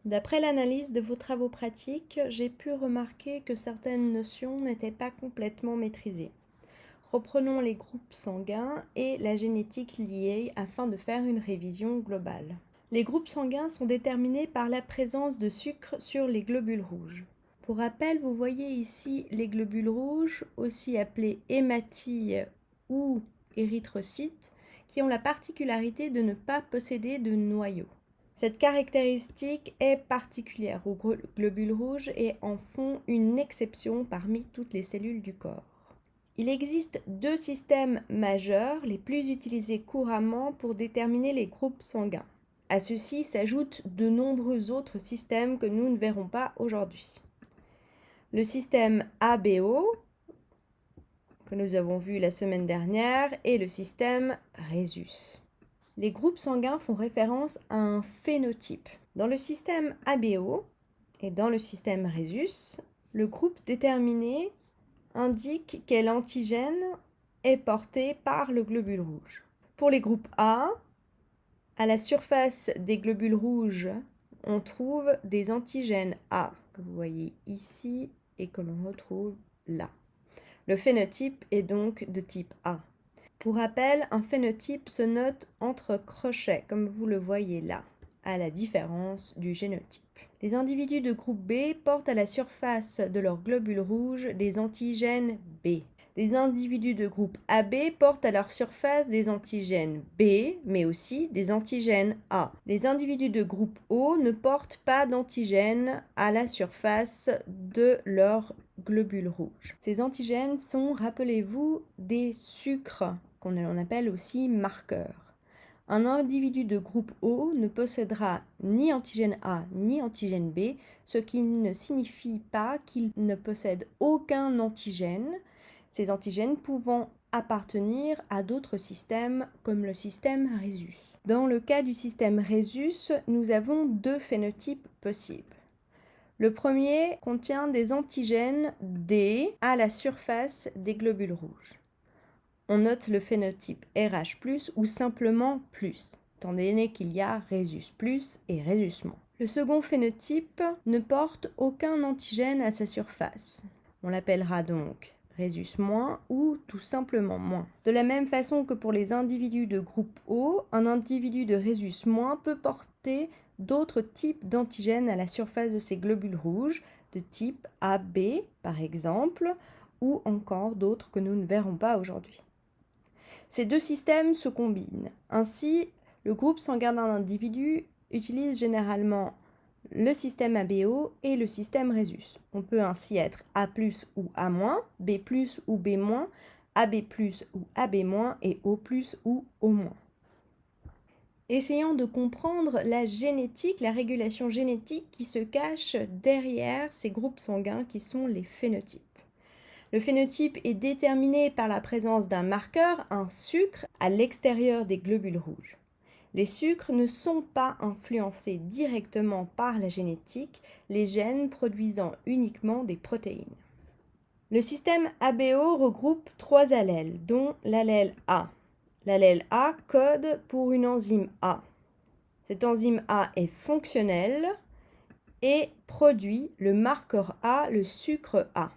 D'après l'analyse de vos travaux pratiques, j'ai pu remarquer que certaines notions n'étaient pas complètement maîtrisées. Reprenons les groupes sanguins et la génétique liée afin de faire une révision globale. Les groupes sanguins sont déterminés par la présence de sucre sur les globules rouges. Pour rappel, vous voyez ici les globules rouges, aussi appelés hématilles ou érythrocytes, qui ont la particularité de ne pas posséder de noyau. Cette caractéristique est particulière aux globules rouges et en font une exception parmi toutes les cellules du corps. Il existe deux systèmes majeurs, les plus utilisés couramment pour déterminer les groupes sanguins. À ceux-ci s'ajoutent de nombreux autres systèmes que nous ne verrons pas aujourd'hui. Le système ABO, que nous avons vu la semaine dernière, et le système Rhésus. Les groupes sanguins font référence à un phénotype. Dans le système ABO et dans le système Rhésus, le groupe déterminé indique quel antigène est porté par le globule rouge. Pour les groupes A, à la surface des globules rouges, on trouve des antigènes A, que vous voyez ici et que l'on retrouve là. Le phénotype est donc de type A. Pour rappel, un phénotype se note entre crochets, comme vous le voyez là, à la différence du génotype. Les individus de groupe B portent à la surface de leurs globules rouges des antigènes B. Les individus de groupe AB portent à leur surface des antigènes B, mais aussi des antigènes A. Les individus de groupe O ne portent pas d'antigènes à la surface de leurs globules rouges. Ces antigènes sont, rappelez-vous, des sucres qu'on appelle aussi marqueurs. Un individu de groupe O ne possédera ni antigène A ni antigène B, ce qui ne signifie pas qu'il ne possède aucun antigène, ces antigènes pouvant appartenir à d'autres systèmes comme le système Rhésus. Dans le cas du système Rhésus, nous avons deux phénotypes possibles. Le premier contient des antigènes D à la surface des globules rouges. On note le phénotype RH+, ou simplement plus, étant donné qu'il y a Rhésus+ et Rhésus-. Le second phénotype ne porte aucun antigène à sa surface. On l'appellera donc Rhésus- ou tout simplement moins. De la même façon que pour les individus de groupe O, un individu de Rhésus- peut porter d'autres types d'antigènes à la surface de ces globules rouges, de type AB par exemple, ou encore d'autres que nous ne verrons pas aujourd'hui. Ces deux systèmes se combinent. Ainsi, le groupe sanguin d'un individu utilise généralement le système ABO et le système Rhésus. On peut ainsi être A+ ou A-, B+ ou B-, AB+ ou AB- et O+ ou O-. Essayons de comprendre la génétique, la régulation génétique qui se cache derrière ces groupes sanguins qui sont les phénotypes. Le phénotype est déterminé par la présence d'un marqueur, un sucre, à l'extérieur des globules rouges. Les sucres ne sont pas influencés directement par la génétique, les gènes produisant uniquement des protéines. Le système ABO regroupe trois allèles, dont l'allèle A. L'allèle A code pour une enzyme A. Cette enzyme A est fonctionnelle et produit le marqueur A, le sucre A.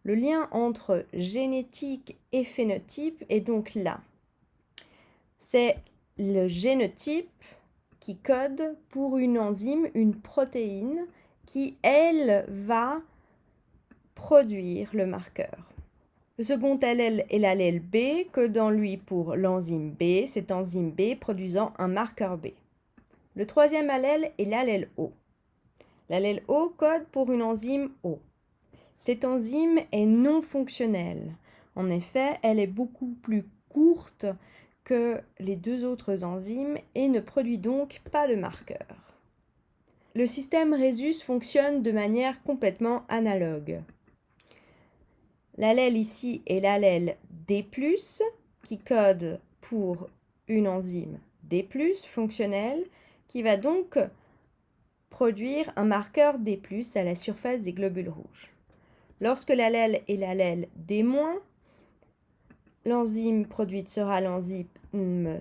Le lien entre génétique et phénotype est donc là. C'est le génotype qui code pour une enzyme, une protéine, qui, elle, va produire le marqueur. Le second allèle est l'allèle B, codant lui pour l'enzyme B, cette enzyme B produisant un marqueur B. Le troisième allèle est l'allèle O. L'allèle O code pour une enzyme O. Cette enzyme est non fonctionnelle. En effet, elle est beaucoup plus courte que les deux autres enzymes et ne produit donc pas de marqueur. Le système Rhésus fonctionne de manière complètement analogue. L'allèle ici est l'allèle D+, qui code pour une enzyme D+, fonctionnelle, qui va donc produire un marqueur D+, à la surface des globules rouges. Lorsque l'allèle est l'allèle D-, l'enzyme produite sera l'enzyme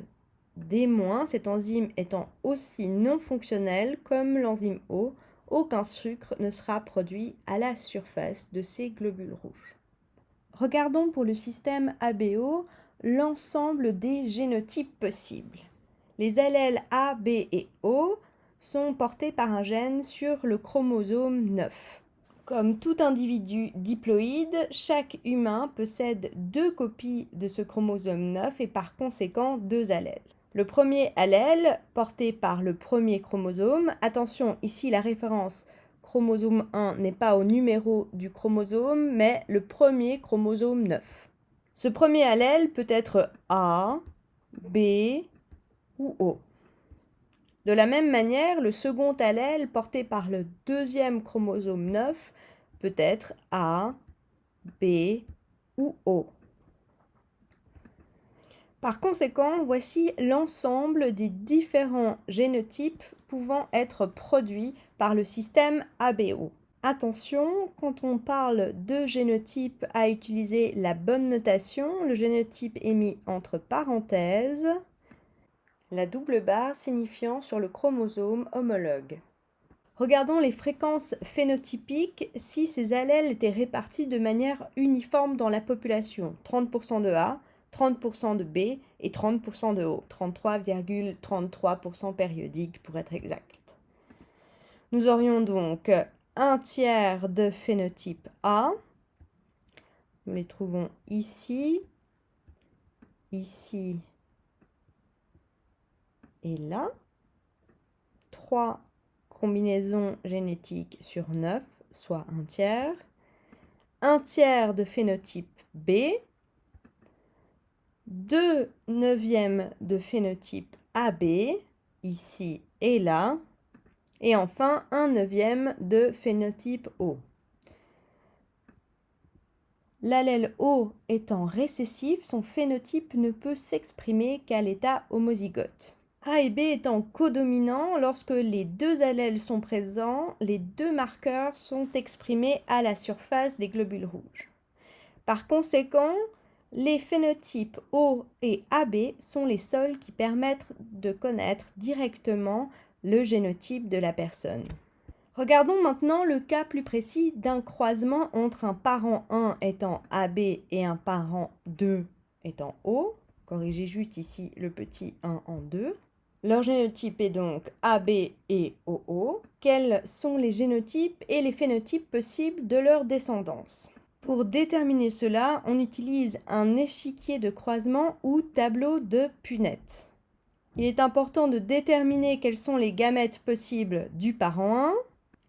D-, cette enzyme étant aussi non fonctionnelle comme l'enzyme O, aucun sucre ne sera produit à la surface de ces globules rouges. Regardons pour le système ABO l'ensemble des génotypes possibles. Les allèles A, B et O sont portés par un gène sur le chromosome 9. Comme tout individu diploïde, chaque humain possède 2 copies de ce chromosome 9 et par conséquent 2 allèles. Le premier allèle, porté par le premier chromosome, attention, ici la référence chromosome 1 n'est pas au numéro du chromosome, mais le premier chromosome 9. Ce premier allèle peut être A, B ou O. De la même manière, le second allèle porté par le deuxième chromosome 9 peut être A, B ou O. Par conséquent, voici l'ensemble des différents génotypes pouvant être produits par le système ABO. Attention, quand on parle de génotype à utiliser la bonne notation, le génotype est mis entre parenthèses, la double barre signifiant sur le chromosome homologue. Regardons les fréquences phénotypiques si ces allèles étaient répartis de manière uniforme dans la population. 30% de A, 30% de B et 30% de O. 33,33% périodique pour être exact. Nous aurions donc un tiers de phénotype A. Nous les trouvons ici, ici et là. 3 combinaisons génétiques sur 9, soit un tiers. Un tiers de phénotype B. 2 neuvièmes de phénotype AB, ici et là. Et enfin, 1 neuvième de phénotype O. L'allèle O étant récessif, son phénotype ne peut s'exprimer qu'à l'état homozygote. A et B étant codominants, lorsque les deux allèles sont présents, les deux marqueurs sont exprimés à la surface des globules rouges. Par conséquent, les phénotypes O et AB sont les seuls qui permettent de connaître directement le génotype de la personne. Regardons maintenant le cas plus précis d'un croisement entre un parent 1 étant AB et un parent 2 étant O. Corrigez juste ici le petit 1 en 2. Leur génotype est donc AB et OO. Quels sont les génotypes et les phénotypes possibles de leur descendance? Pour déterminer cela, on utilise un échiquier de croisement ou tableau de Punnett. Il est important de déterminer quels sont les gamètes possibles du parent 1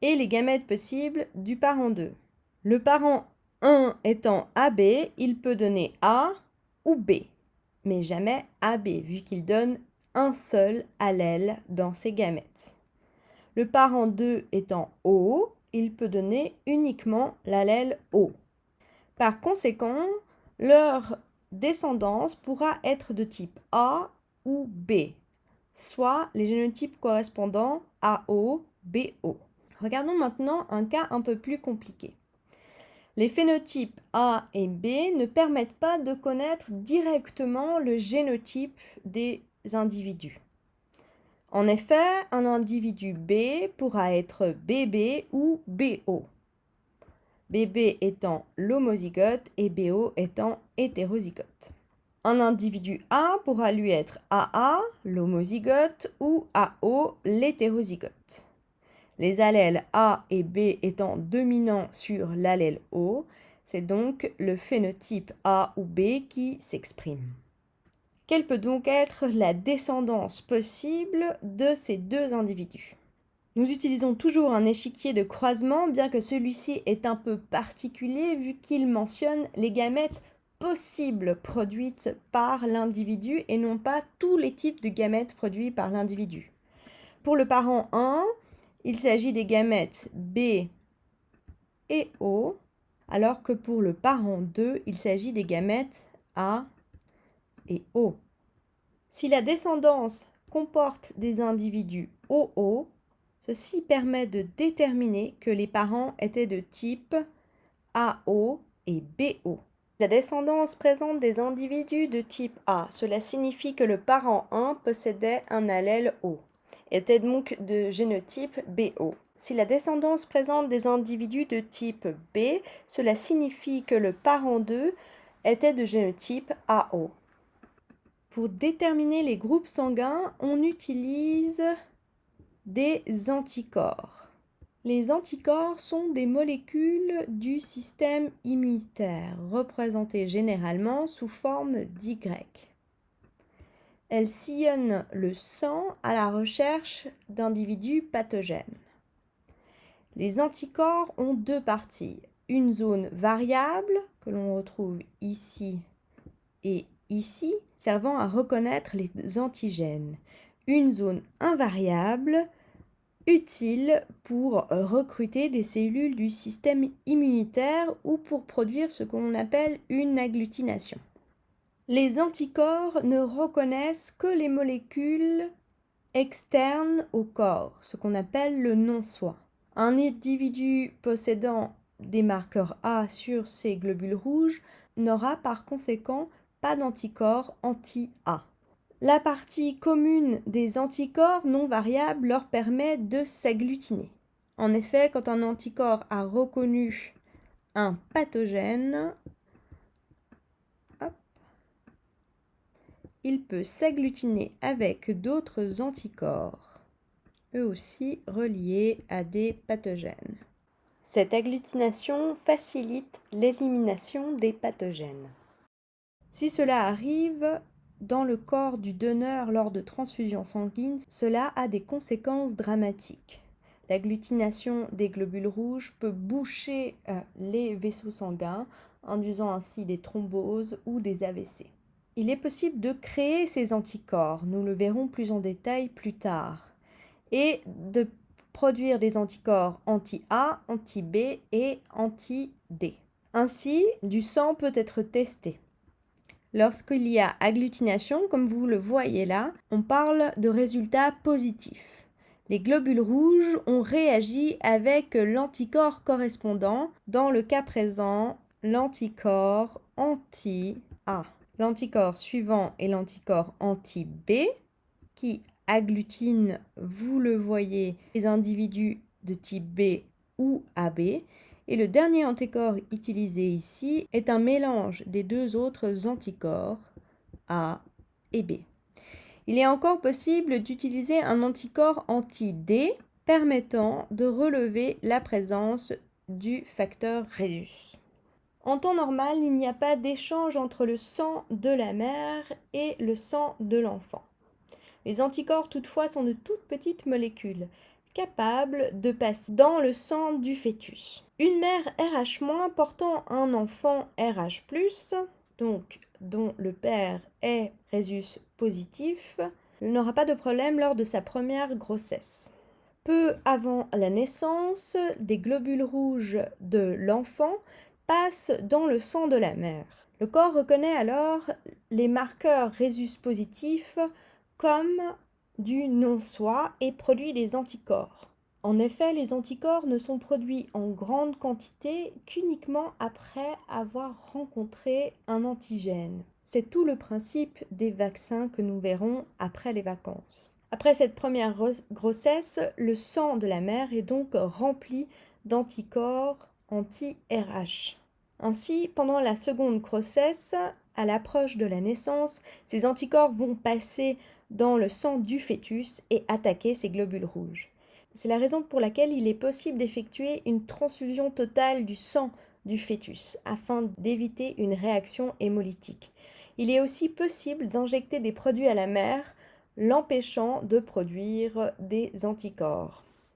et les gamètes possibles du parent 2. Le parent 1 étant AB, il peut donner A ou B, mais jamais AB, vu qu'il donne un seul allèle dans ses gamètes. Le parent 2 étant O, il peut donner uniquement l'allèle O. Par conséquent, leur descendance pourra être de type A ou B, soit les génotypes correspondants AO, BO. Regardons maintenant un cas un peu plus compliqué. Les phénotypes A et B ne permettent pas de connaître directement le génotype des individus. En effet, un individu B pourra être BB ou BO. BB étant l'homozygote et BO étant hétérozygote. Un individu A pourra lui être AA, l'homozygote, ou AO, l'hétérozygote. Les allèles A et B étant dominants sur l'allèle O, c'est donc le phénotype A ou B qui s'exprime. Quelle peut donc être la descendance possible de ces deux individus? Nous utilisons toujours un échiquier de croisement, bien que celui-ci est un peu particulier vu qu'il mentionne les gamètes possibles produites par l'individu et non pas tous les types de gamètes produits par l'individu. Pour le parent 1, il s'agit des gamètes B et O, alors que pour le parent 2, il s'agit des gamètes A et O. Si la descendance comporte des individus OO, ceci permet de déterminer que les parents étaient de type AO et BO. La descendance présente des individus de type A. Cela signifie que le parent 1 possédait un allèle O, était donc de génotype BO. Si la descendance présente des individus de type B, cela signifie que le parent 2 était de génotype AO. Pour déterminer les groupes sanguins, on utilise des anticorps. Les anticorps sont des molécules du système immunitaire, représentées généralement sous forme d'Y. Elles sillonnent le sang à la recherche d'individus pathogènes. Les anticorps ont deux parties, une zone variable, que l'on retrouve ici et ici, servant à reconnaître les antigènes, une zone invariable, utile pour recruter des cellules du système immunitaire ou pour produire ce qu'on appelle une agglutination. Les anticorps ne reconnaissent que les molécules externes au corps, ce qu'on appelle le non-soi. Un individu possédant des marqueurs A sur ses globules rouges n'aura par conséquent pas d'anticorps anti-A. La partie commune des anticorps non variables leur permet de s'agglutiner. En effet, quand un anticorps a reconnu un pathogène, il peut s'agglutiner avec d'autres anticorps, eux aussi reliés à des pathogènes. Cette agglutination facilite l'élimination des pathogènes. Si cela arrive dans le corps du donneur lors de transfusions sanguines, cela a des conséquences dramatiques. L'agglutination des globules rouges peut boucher les vaisseaux sanguins, induisant ainsi des thromboses ou des AVC. Il est possible de créer ces anticorps, nous le verrons plus en détail plus tard, et de produire des anticorps anti-A, anti-B et anti-D. Ainsi, du sang peut être testé. Lorsqu'il y a agglutination, comme vous le voyez là, on parle de résultats positifs. Les globules rouges ont réagi avec l'anticorps correspondant, dans le cas présent, l'anticorps anti-A. L'anticorps suivant est l'anticorps anti-B, qui agglutine, vous le voyez, les individus de type B ou AB. Et le dernier anticorps utilisé ici est un mélange des deux autres anticorps, A et B. Il est encore possible d'utiliser un anticorps anti-D permettant de relever la présence du facteur Rhésus. En temps normal, il n'y a pas d'échange entre le sang de la mère et le sang de l'enfant. Les anticorps toutefois sont de toutes petites molécules, capables de passer dans le sang du fœtus. Une mère RH- portant un enfant RH+, donc dont le père est Rhésus positif, n'aura pas de problème lors de sa première grossesse. Peu avant la naissance, des globules rouges de l'enfant passent dans le sang de la mère. Le corps reconnaît alors les marqueurs Rhésus positifs comme du non-soi et produit des anticorps. En effet, les anticorps ne sont produits en grande quantité qu'uniquement après avoir rencontré un antigène. C'est tout le principe des vaccins que nous verrons après les vacances. Après cette première grossesse, le sang de la mère est donc rempli d'anticorps anti-RH. Ainsi, pendant la seconde grossesse, à l'approche de la naissance, ces anticorps vont passer dans le sang du fœtus et attaquer ces globules rouges. C'est la raison pour laquelle il est possible d'effectuer une transfusion totale du sang du fœtus afin d'éviter une réaction hémolytique. Il est aussi possible d'injecter des produits à la mère, l'empêchant de produire des anticorps.